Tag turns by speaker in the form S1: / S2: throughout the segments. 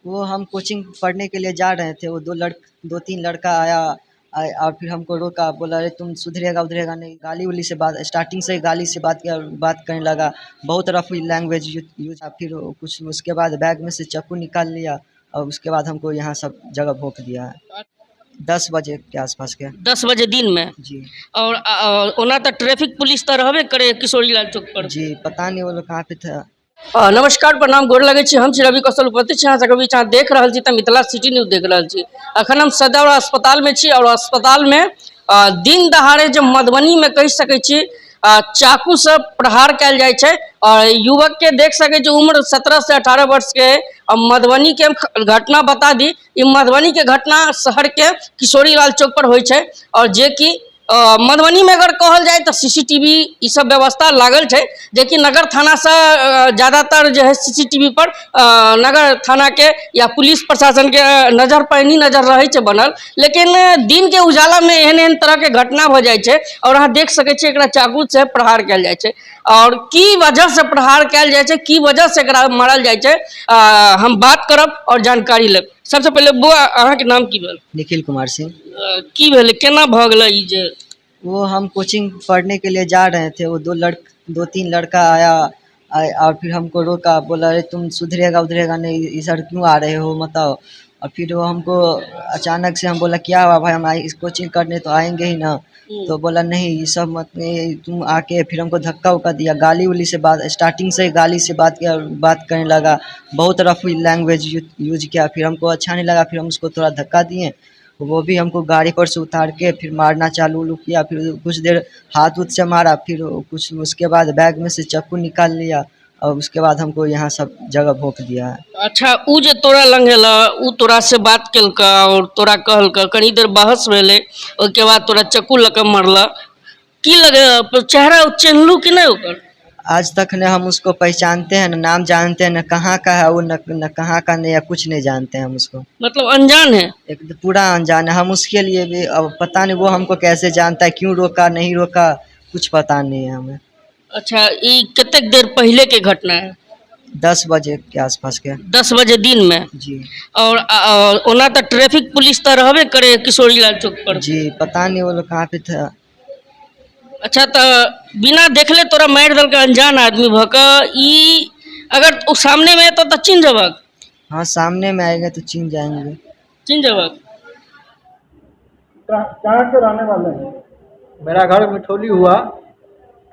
S1: वो हम कोचिंग पढ़ने के लिए जा रहे थे, वो दो तीन लड़का आया और फिर हमको रोका, बोला अरे तुम सुधरेगा उधरेगा नहीं, गाली उली से बात, स्टार्टिंग से ही गाली से बात करने लगा, बहुत रफ लैंग्वेज यूज। फिर कुछ उसके बाद बैग में से चाकू निकाल लिया और उसके बाद हमको यहाँ सब जगह भोंक दिया है। 10 बजे के आसपास के।
S2: 10 बजे दिन में
S1: जी।
S2: और ओना तो ट्रैफिक पुलिस तो रहबे करे किशोरी लाल चौक पर।
S1: जी पता नहीं वो लोग कहाँ पे था।
S2: नमस्कार प्रणाम गोर लगे छी, हम छी रवि कौशल उपस्थित छी। अहाँ बीच अहाँ देख रहा छी त मिथिला सिटी न्यूज देख रहा छी। अखन हम सदर अस्पताल में छी और अस्पताल में दिन दहाड़े जो मधुबनी में कह सके छी चाकू से प्रहार कल जाए छे और युवक के देख सके छी उम्र 17 से 18 वर्ष के। मधुबनी के घटना बता दी, ये मधुबनी के घटना शहर के किशोरी लाल चौक पर होय छे और जे कि मधुबनी में अगर कहल जाए तो सीसीटीवी ये सब व्यवस्था लागल है, जेकि नगर थाना से ज़्यादातर जो है सीसीटीवी पर नगर थाना के या पुलिस प्रशासन के नजर पैनी नजर रहे छे बनल। लेकिन दिन के उजाला में एहन एहन तरह के घटना हो जाए छे और अहाँ देख सके छी एकरा चाकू से प्रहार कल जाए छे और की वजह से प्रहार कल जाए छे, की वजह से एकरा मारल जाए छे हम बात करब और जानकारी लेब। सबसे पहले बुआ अहाँ के नाम की भेल?
S1: निखिल कुमार सिंह।
S2: की भेल, केना भ गेलै ई जे?
S1: वो हम कोचिंग पढ़ने के लिए जा रहे थे, वो दो तीन लड़का आया और फिर हमको रोका, बोला अरे तुम सुधरेगा उधरेगा नहीं, इधर क्यों आ रहे हो बताओ। और फिर वो हमको अचानक से, हम बोला क्या हुआ भाई, हम इस कोचिंग करने तो आएंगे ही ना। तो बोला नहीं ये सब मत, तुम आके फिर हमको धक्का उक्का दिया, गाली उली से बात, स्टार्टिंग से ही गाली से बात करने लगा, बहुत रफ लैंग्वेज यूज किया। फिर हमको अच्छा नहीं लगा, फिर हम उसको थोड़ा धक्का दिए, वो भी हमको गाड़ी पर से उतार के फिर मारना चालू किया। फिर कुछ देर हाथ उथ से मारा, फिर कुछ उसके बाद बैग में से चाकू निकाल लिया और उसके बाद हमको यहाँ सब जगह भोंक दिया है।
S2: अच्छा, उ जे तोरा लंघेला उ तोरा से बात केलका और तोरा कहलका, कनी देर बहस भेले, ओके बाद तोरा चाकू लगा मारला, की लगे चेहरा चिन्हलू कि नहीं ओकर?
S1: आज तक न हम उसको पहचानते हैं, न नाम जानते हैं, न कहाँ का है वो, न कहाँ का नहीं, या कुछ नहीं जानते हैं हम उसको।
S2: मतलब अनजान है?
S1: एक पूरा अनजान है हम उसके लिए भी। अब पता नहीं वो हमको कैसे जानता है, क्यों रोका नहीं रोका कुछ पता नहीं है हमें।
S2: अच्छा, ये कितने देर पहले के घटना है?
S1: 10 बजे के आसपास के।
S2: 10 बजे दिन में?
S1: जी।
S2: और ओना तो ट्रैफिक पुलिस तो रहबे करे किशोरी लाल चौक पर।
S1: जी पता नहीं वो लोग कहाँ पे था।
S2: अच्छा, तो बिना देखले तोरा मार दल के अनजान आदमी भक, ई अगर वो सामने में तो चिन्ह जबक?
S1: हाँ सामने में आएंगे तो चिन्ह जाएंगे।
S2: चिन्ह जबक?
S3: कहाँ के रहने वाले हैं? मेरा घर मिठौली हुआ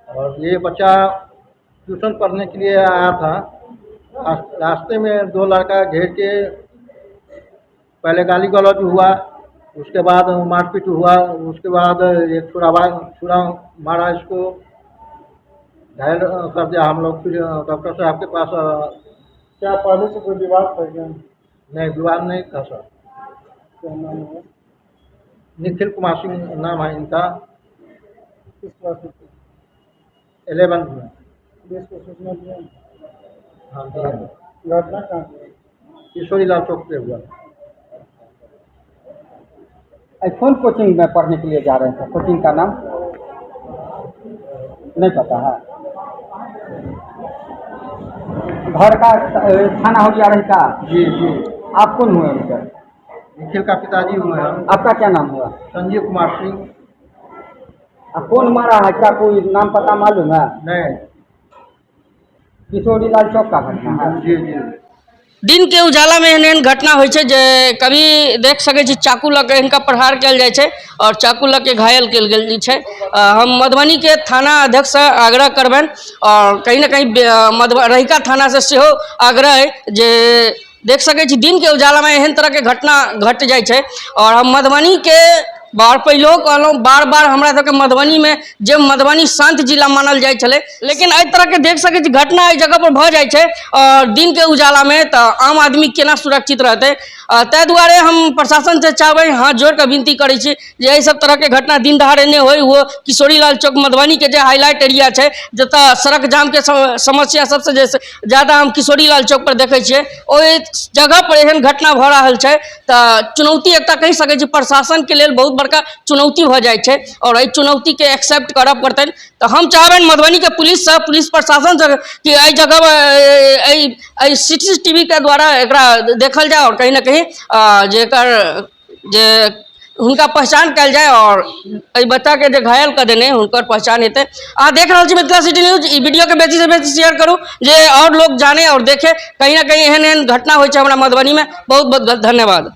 S3: और ये बच्चा ट्यूशन पढ़ने के लिए आया था। रास्ते में दो लड़का घेर के पहले गाली गलौज हुआ, उसके बाद मारपीट हुआ, उसके बाद एक छुरा मारा, इसको घायल कर दिया हम लोग। फिर डॉक्टर साहब के पास। क्या पहले से कोई विवाद था क्या? नहीं, विवाद नहीं था सर। क्या नाम है? निखिल कुमार सिंह नाम है इनका। किस क्लास में? 11th में। पुलिस को सूचना दिया? हाँ दिया। घटना कहाँ पे? किशोरी लाल चौक पे हुआ। कौन कोचिंग में पढ़ने के लिए जा रहे थे? कोचिंग का नाम नहीं पता है। घर का थाना हो गया रही का? जी जी। आप कौन हुए उनके? निखिल का पिताजी हुए हैं। आपका क्या नाम हुआ? संजीव कुमार सिंह। कौन मारा है? क्या कोई नाम पता मालूम है? नहीं। किशोरी लाल चौक का घटना है? जी जी।
S2: दिन के उजाला में एहन एहन घटना होइ छै जे कभी देख सके छी चाकू लग इनका प्रहार कल जाए छे और चाकू लग के घायल कल गेल छै। हम मधुबनी के थाना अध्यक्ष से आग्रह करबन और कहीं ना कहीं रहिका थाना से सेहो आग्रह है जे देख सके छी दिन के उजाला में एहन तरह के घटना घट जाए छे। और हम मधुबनी के बार पहिलो कहलौं बार बार हमरा सबके मधुबनी में जे मधुबनी शांत जिला मानल जाए छले, लेकिन एहि तरह के देख सके छी घटना एहि जगह पर भ जाए छे और दिन के उजाला में तो आम आदमी केना सुरक्षित रहते। तै दुआरे हम प्रशासन से चाहबै, हाथ जोड़ के विनती करै छी जे एहि सब तरह के घटना दिन दहाड़े नहीं होय। वो किशोरी लाल चौक मधुबनी के जे हाईलाइट एरिया है जतऽ सड़क जाम के समस्या सबसे ज्यादा हम किशोरी लाल चौक पर देखे छियै, ओहि जगह पर एहन घटना भ रहल छै। तो चुनौती एकटा कहि सकै छी प्रशासन के लेल बहुत बड़का चुनौती भ जाए छे और एहि चुनौती के एक्सेप्ट करब पड़तन। तो हम चाहबन मधुबनी के पुलिस से, पुलिस प्रशासन से कि एहि जगह CCTV के द्वारा एकरा देखल जाए और कहीं ना कहीं जे हुनका पहचान कल जाए और एहि बच्चा के जे घायल कर देने हुनकर पहचान हेतै। अहाँ देख रहल छी मिथिला सिटी न्यूज। ई वीडियो के बेसी से बेसी शेयर करू जे और लोग जाने और देखे। कहीं ना कहीं एहन एहन घटना होइ छै हमरा मधुबनी में। बहुत बहुत धन्यवाद।